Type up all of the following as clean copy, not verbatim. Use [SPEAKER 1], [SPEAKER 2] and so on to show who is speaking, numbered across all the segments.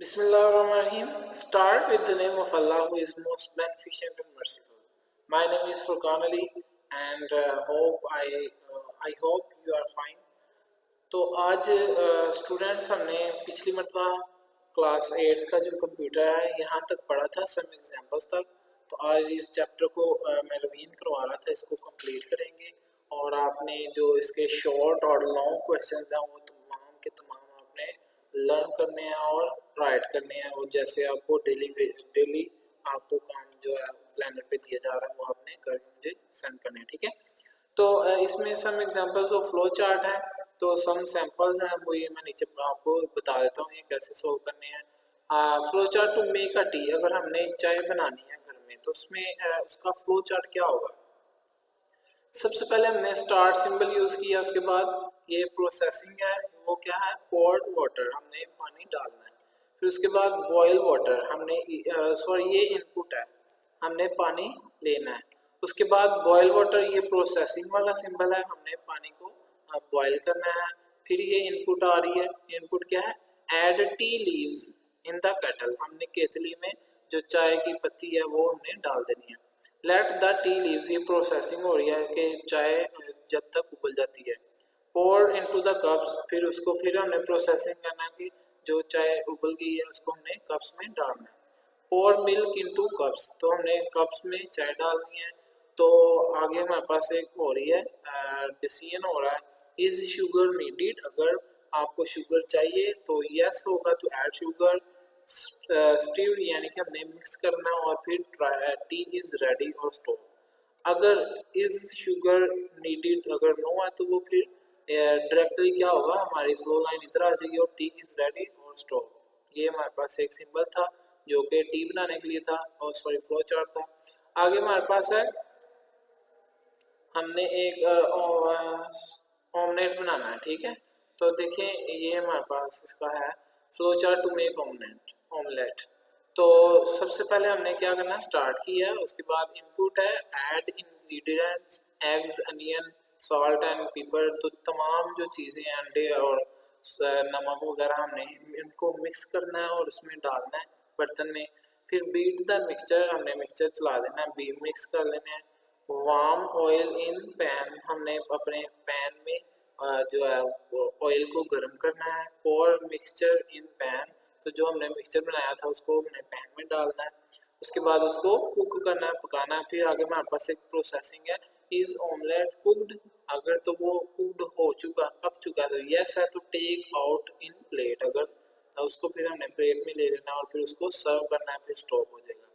[SPEAKER 1] Bismillahirrahmanirrahim. Start with the name of Allah who is most beneficent and merciful. My name is Furqan Ali and I hope you are fine. तो आज students हमने पिछली मरतबा class 8 का जो computer है यहाँ तक पढ़ा था, सम एग्जांपल्स तक। तो आज इस चैप्टर को मैं रिवीजन करवा रहा था, इसको कंप्लीट करेंगे और आपने जो इसके शॉर्ट और लॉन्ग क्वेश्चंस हैं वो तमाम के तमाम आपने लर्न करने हैं और राइट करने हैं, और जैसे आपको डेली आपको काम जो है प्लानर पे दिया जा रहा है वो आपने करके मुझे सेंड करने हैं, ठीक है। तो इसमें some examples of flow chart हैं, तो सम सैंपल्स हैं वो ये मैं नीचे आपको बता देता हूँ ये कैसे सोल्व करने हैं। Flow chart to make a tea, अगर हमने चाय बनानी है घर में तो उसमें उसका फ्लो चार्ट क्या होगा। सबसे पहले हमने स्टार्ट सिंबल यूज किया, उसके बाद ये प्रोसेसिंग है वो क्या है, पोर्ड वाटर, हमने पानी डालना है। फिर उसके बाद बॉयल वाटर, हमने ये इनपुट है, हमने पानी लेना है। उसके बाद बॉयल वाटर, ये प्रोसेसिंग वाला सिंबल है, हमने पानी को बॉयल करना है। फिर ये इनपुट आ रही है, इनपुट क्या है, add tea leaves in the kettle, हमने केतली में जो चाय की पत्ती है वो हमने डाल देनी है। लेट द टी लीव्स, ये प्रोसेसिंग हो रही है कि चाय जब तक उबल जाती है। पोर इनटू द कप्स, फिर उसको फिर हमने प्रोसेसिंग करना है कि जो चाय उबल गई है उसको हमने कप्स में डालना है। पोर मिल्क इनटू कप्स, तो हमने कप्स में चाय डालनी है। तो आगे हमारे पास एक हो रही है डिसीजन हो रहा है, इज शुगर नीडेड, अगर आपको शुगर चाहिए तो यस होगा तो ऐड शुगर। स्टीव्ड यानी कि हमने मिक्स करना और फिर टी इज रेडी और स्टॉप। अगर इज शुगर नीडेड अगर नो है तो वो फिर डायरेक्टली क्या होगा, हमारी फ्लो लाइन इधर आ जाएगी और टी इज रेडी और स्टॉप। ये हमारे पास एक सिंबल था जो कि टी बनाने के लिए था, और सॉरी फ्लो चार्ट था। आगे हमारे पास है, हमने एक ऑमलेट बनाना है, ठीक है। तो देखिए ये हमारे पास इसका है flow chart to make omelette. तो सबसे पहले हमने क्या करना है, स्टार्ट किया है, उसके बाद इनपुट है add ingredients, eggs, onion, salt and paper. तो तमाम जो चीज़ें हैं, अंडे और नमक वगैरह, हमने इनको मिक्स करना है और उसमें डालना है बर्तन में। फिर बीट द मिक्सचर, हमने मिक्सचर चला देना है, बी मिक्स कर लेना है। वार्म ऑयल इन पैन, हमने अपने पैन में जो है ऑयल को गर्म करना है। और मिक्सचर इन पैन, तो जो हमने मिक्सचर बनाया था उसको हमने पैन में डालना है। उसके बाद उसको कुक करना है, पकाना है। फिर आगे हमारे पास एक प्रोसेसिंग है, इज ऑमलेट कुक्ड, अगर तो वो कुक्ड हो चुका, पक चुका है तो यस है तो टेक आउट इन प्लेट, अगर उसको फिर हमने प्लेट में ले लेना और फिर उसको सर्व करना है, फिर स्टॉप हो जाएगा।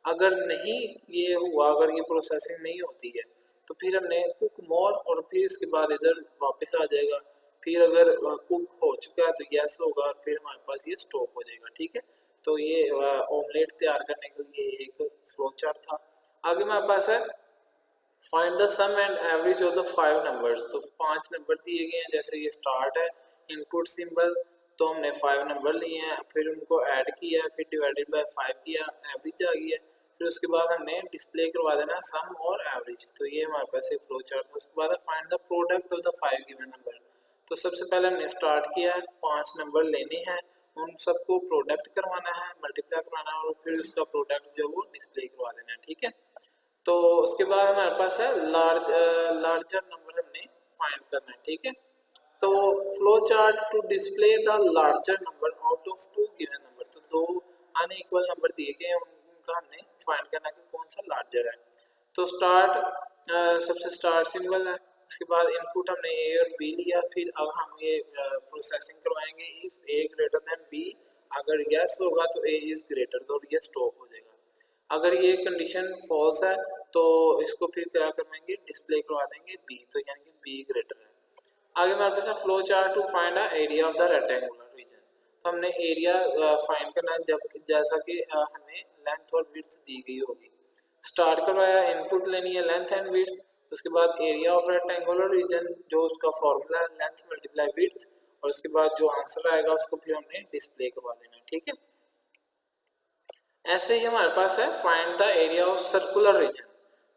[SPEAKER 1] अगर नहीं ये हुआ, अगर ये प्रोसेसिंग नहीं होती है तो फिर हमने कुक मोर और फिर इसके बाद इधर वापस आ जाएगा। फिर अगर कुक हो चुका है तो यस होगा और फिर हमारे पास ये स्टॉप हो जाएगा, ठीक है। तो ये ऑमलेट तैयार करने के लिए एक फ्लो चार्ट था। आगे हमारे पास है find the sum and average of the 5 numbers. तो 5 नंबर दिए गए हैं, जैसे ये स्टार्ट है, इनपुट सिंबल, तो हमने 5 नंबर लिए हैं, फिर उनको ऐड किया, फिर डिवाइडेड बाय 5 किया, एवरेज आ गई है। फिर उसके बाद हमने डिस्प्ले करवा देना सम और एवरेज। तो ये हमारे पास एक फ्लो चार्ट है। उसके बाद find the product of the 5 given number. तो सबसे पहले हमने स्टार्ट किया है, 5 नंबर लेने हैं, उन सबको प्रोडक्ट करवाना है, मल्टीप्लाई करवाना है और फिर उसका प्रोडक्ट जो वो डिस्प्ले करवा देना है, ठीक है। तो उसके बाद हमारे पास है लार्जर नंबर हमने फाइंड करना है, ठीक है। तो flow chart to display the larger number out of 2 given number, तो 2 अनइक्वल नंबर दिए गए हैं, उनका हमने फाइंड करना है कि कौन सा लार्जर है। तो स्टार्ट सबसे स्टार्ट सिंबल है, उसके बाद इनपुट हमने ए और बी लिया। फिर अब हम ये प्रोसेसिंग करवाएंगे, if A greater than B, अगर यस होगा तो ए इज ग्रेटर, तो ये स्टॉप हो जाएगा। अगर ये कंडीशन फॉल्स है तो इसको फिर क्या करवाएंगे, डिस्प्ले करवा देंगे बी, तो यानी कि बी ग्रेटर है। आगे हमारे पास है flow chart to find the area of the rectangular region. तो हमने एरिया फाइंड करना है, जब जैसा कि हमें लेंथ और विड्थ दी गई होगी। स्टार्ट करवाया, इनपुट लेनी है लेंथ एंड विड्थ, उसके बाद एरिया ऑफ रेक्टेंगुलर रीजन, जो उसका फॉर्मूला है लेंथ मल्टीप्लाई विड्थ, और उसके बाद जो आंसर आएगा उसको फिर हमने डिस्प्ले करवा देना है, ठीक है। ऐसे ही हमारे पास है find the area of circular region.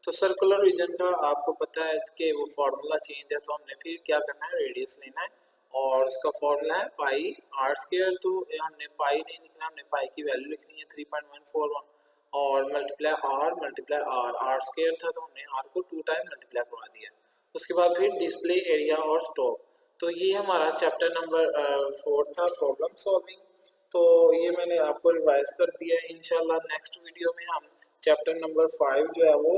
[SPEAKER 1] तो सर्कुलर रीजन का आपको पता है कि वो फार्मूला चेंज है, तो हमने फिर क्या करना है, रेडियस लेना है और उसका फार्मूला है पाई आर स्क्वायर। तो हमने पाई नहीं लिखना, हमने पाई की वैल्यू लिखनी है 3.141 और मल्टीप्लाई आर, आर स्क्वायर था तो हमने आर को 2 टाइम मल्टीप्लाई करवा दिया। उसके बाद फिर डिस्प्ले एरिया और स्टॉक। तो ये हमारा चैप्टर नंबर 4 था, प्रॉब्लम सॉल्विंग। तो ये मैंने आपको रिवाइज कर दिया है। इंशाल्लाह नेक्स्ट वीडियो में हम चैप्टर नंबर 5 जो है वो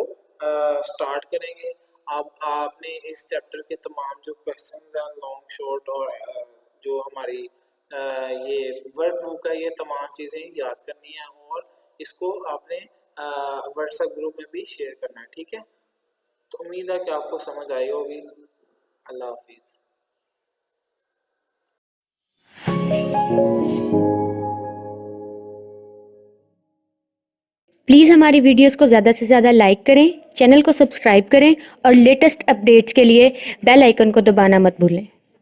[SPEAKER 1] स्टार्ट करेंगे। आप आपने इस चैप्टर के तमाम जो क्वेश्चन हैं लॉन्ग शॉर्ट और जो हमारी ये वर्क बुक है, ये तमाम चीज़ें याद करनी है और इसको आपने व्हाट्सएप ग्रुप में भी शेयर करना है, ठीक है। तो उम्मीद है कि आपको समझ आई होगी। अल्लाह हाफिज़।
[SPEAKER 2] प्लीज़ हमारी वीडियोस को ज़्यादा से ज़्यादा लाइक करें, चैनल को सब्सक्राइब करें और लेटेस्ट अपडेट्स के लिए बेल आइकन को दबाना मत भूलें।